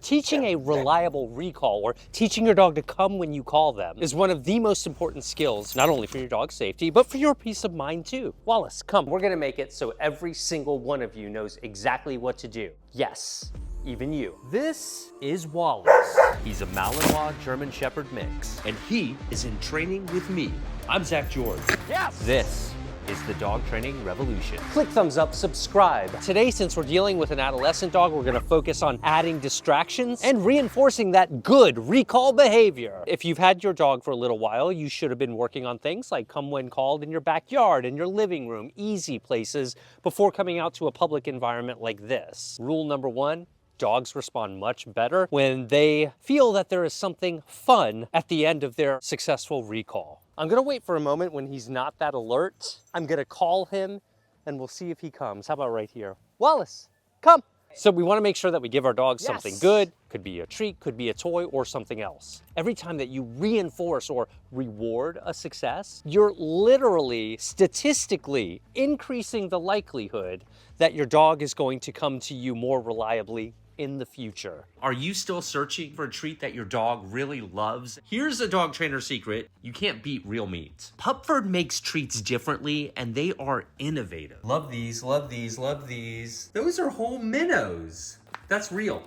Teaching a reliable recall, or teaching your dog to come when you call them, is one of the most important skills, not only for your dog's safety, but for your peace of mind too. Wallace, come. We're gonna make it so every single one of you knows exactly what to do. Yes, even you. This is Wallace. He's a Malinois German Shepherd mix, and he is in training with me. I'm Zach George. Yes! This is the Dog Training Revolution. Click thumbs up, subscribe. Today, since we're dealing with an adolescent dog, we're gonna focus on adding distractions and reinforcing that good recall behavior. If you've had your dog for a little while, you should have been working on things like come when called in your backyard, in your living room, easy places, before coming out to a public environment like this. Rule number one, dogs respond much better when they feel that there is something fun at the end of their successful recall. I'm gonna wait for a moment when he's not that alert. I'm gonna call him and we'll see if he comes. How about right here? Wallace, come. So we wanna make sure that we give our dogs something good. Could be a treat, could be a toy, or something else. Every time that you reinforce or reward a success, you're literally, statistically increasing the likelihood that your dog is going to come to you more reliably in the future. Are you still searching for a treat that your dog really loves? Here's a dog trainer secret. You can't beat real meat. Pupford makes treats differently and they are innovative. Love these, love these, love these. Those are whole minnows. That's real.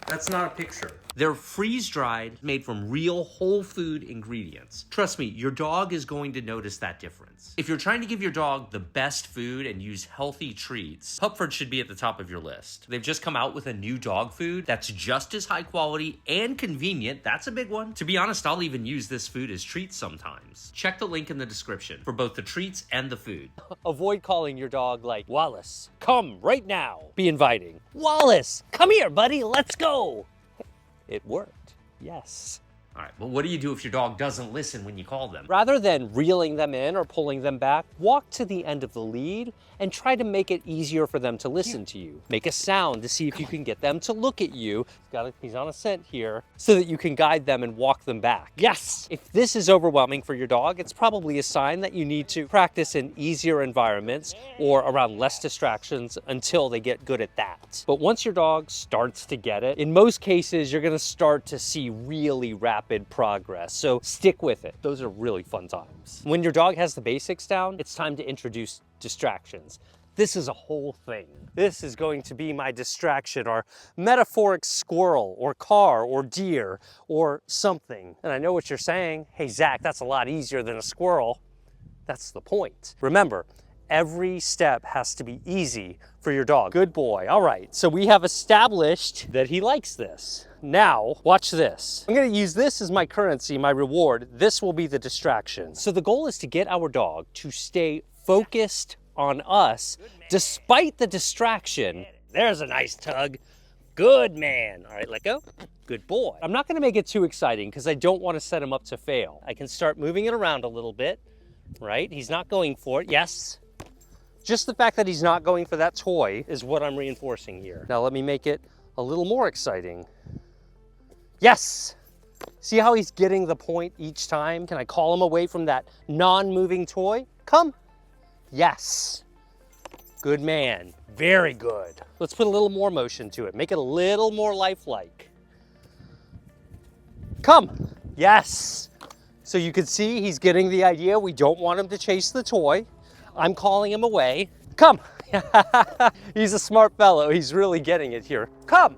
That's not a picture. They're freeze-dried, made from real whole food ingredients. Trust me, your dog is going to notice that difference. If you're trying to give your dog the best food and use healthy treats, Pupford should be at the top of your list. They've just come out with a new dog food that's just as high quality and convenient. That's a big one. To be honest, I'll even use this food as treats sometimes. Check the link in the description for both the treats and the food. Avoid calling your dog like, Wallace, come right now. Be inviting. Wallace, come here, buddy, let's go. It worked, yes. All right, but what do you do if your dog doesn't listen when you call them? Rather than reeling them in or pulling them back, walk to the end of the lead and try to make it easier for them to listen to you. Make a sound to see if you can get them to look at you. He's on a scent here, so that you can guide them and walk them back. Yes! If this is overwhelming for your dog, it's probably a sign that you need to practice in easier environments or around less distractions until they get good at that. But once your dog starts to get it, in most cases, you're gonna start to see really rapid progress. So stick with it. Those are really fun times. When your dog has the basics down, it's time to introduce distractions. This is a whole thing. This is going to be my distraction, or metaphoric squirrel, or car, or deer, or something. And I know what you're saying. Hey, Zach, that's a lot easier than a squirrel. That's the point. Remember, every step has to be easy for your dog. Good boy. All right, so we have established that he likes this. Now, watch this. I'm gonna use this as my currency, my reward. This will be the distraction. So the goal is to get our dog to stay focused on us despite the distraction. There's a nice tug. Good man. All right, let go. Good boy. I'm not gonna make it too exciting because I don't want to set him up to fail. I can start moving it around a little bit, right? He's not going for it. Yes. Just the fact that he's not going for that toy is what I'm reinforcing here. Now let me make it a little more exciting. Yes! See how he's getting the point each time? Can I call him away from that non-moving toy? Come. Yes. Good man. Very good. Let's put a little more motion to it. Make it a little more lifelike. Come. Yes. So you can see he's getting the idea. We don't want him to chase the toy. I'm calling him away. Come. He's a smart fellow. He's really getting it here. Come.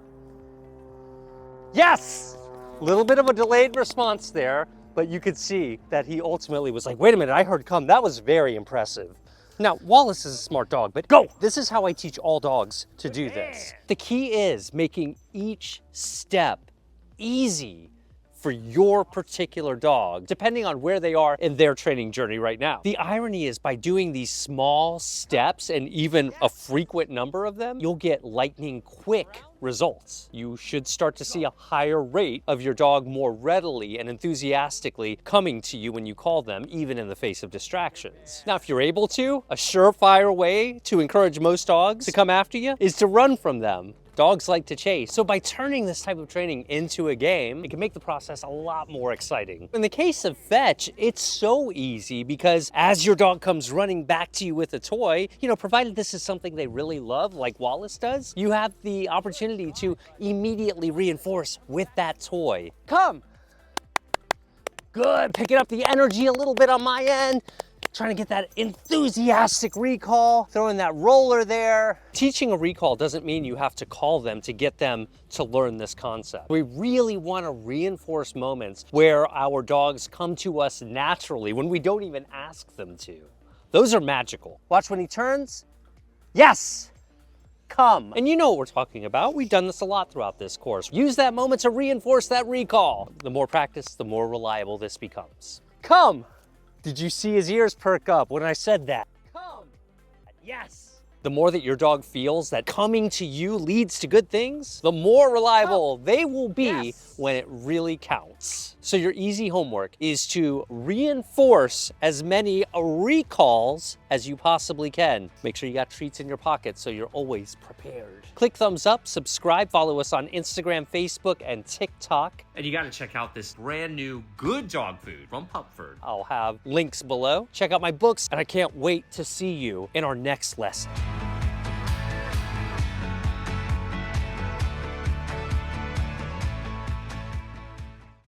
Yes. A little bit of a delayed response there, but you could see that he ultimately was like, wait a minute, I heard come. That was very impressive. Now, Wallace is a smart dog, but go! This is how I teach all dogs to do this. The key is making each step easy for your particular dog, depending on where they are in their training journey right now. The irony is by doing these small steps and even a frequent number of them, you'll get lightning quick results. You should start to see a higher rate of your dog more readily and enthusiastically coming to you when you call them, even in the face of distractions. Now, if you're able to, a surefire way to encourage most dogs to come after you is to run from them. Dogs like to chase. So by turning this type of training into a game, it can make the process a lot more exciting. In the case of fetch, it's so easy because as your dog comes running back to you with a toy, provided this is something they really love, like Wallace does, you have the opportunity to immediately reinforce with that toy. Come. Good, picking up the energy a little bit on my end. Trying to get that enthusiastic recall, throwing that roller there. Teaching a recall doesn't mean you have to call them to get them to learn this concept. We really want to reinforce moments where our dogs come to us naturally when we don't even ask them to. Those are magical. Watch when he turns. Yes! Come. And you know what we're talking about. We've done this a lot throughout this course. Use that moment to reinforce that recall. The more practice, the more reliable this becomes. Come. Did you see his ears perk up when I said that? Come. Yes. The more that your dog feels that coming to you leads to good things, the more reliable they will be when it really counts. So your easy homework is to reinforce as many recalls as you possibly can. Make sure you got treats in your pocket so you're always prepared. Click thumbs up, subscribe, follow us on Instagram, Facebook, and TikTok. And you gotta check out this brand new good dog food from Pupford. I'll have links below. Check out my books, and I can't wait to see you in our next lesson.